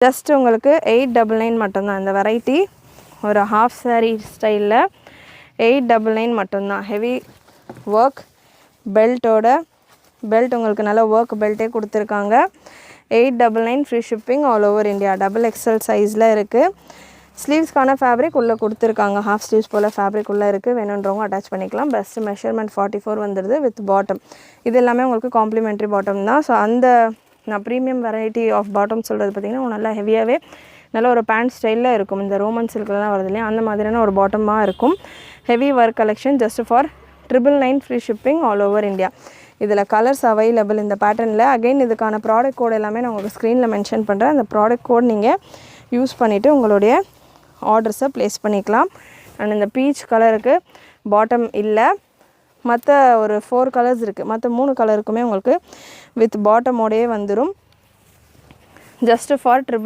Just உங்களுக்கு 899 மட்டும்தான். இந்த வெரைட்டி ஒரு ஹாஃப் சாரீ ஸ்டைலில் 899 மட்டும்தான். ஹெவி ஒர்க் பெல்ட்டோட, பெல்ட் உங்களுக்கு நல்ல ஒர்க் பெல்ட்டே கொடுத்துருக்காங்க. 899 free shipping all over India. XXL சைஸில் இருக்குது. ஸ்லீவ்ஸ்க்கான ஃபேப்ரிக் உள்ளே கொடுத்துருக்காங்க. ஹாஃப் ஸ்லீவ்ஸ் போல் ஃபேப்ரிக் உள்ளே இருக்குது. வேணுன்றவங்க அட்டாச் பண்ணிக்கலாம். பெஸ்ட் மெஷர்மெண்ட் 44 வந்துடுது வித் பாட்டம். இது எல்லாமே உங்களுக்கு காம்ப்ளிமெண்ட்ரி பாட்டம் தான். ஸோ அந்த நான் ப்ரீமியம் வெரைட்டி ஆஃப் பாட்டம் சொல்கிறது பார்த்திங்கன்னா நல்லா ஹெவியாகவே நல்ல ஒரு பேண்ட் ஸ்டைலில் இருக்கும். இந்த ரோமன் சில்கில் தான் வருது இல்லையா, அந்த மாதிரியான ஒரு பாட்டமாக இருக்கும். Heavy work collection just for 999 free shipping all over India. இதில் கலர்ஸ் அவைலபிள் இந்த பேட்டர்னில். அகைன் இதுக்கான ப்ராடக்ட் கோட் எல்லாமே நான் உங்களுக்கு ஸ்க்ரீனில் மென்ஷன் பண்ணுறேன். அந்த ப்ராடக்ட் கோட் நீங்கள் யூஸ் பண்ணிவிட்டு உங்களுடைய ஆர்டர்ஸை ப்ளேஸ் பண்ணிக்கலாம். அண்ட் இந்த பீச் கலருக்கு பாட்டம் இல்லை, மற்ற ஒரு 4 கலர்ஸ் இருக்குது. மற்ற 3 கலருக்குமே உங்களுக்கு வித் பாட்டமோடையே வந்துடும். Just for 999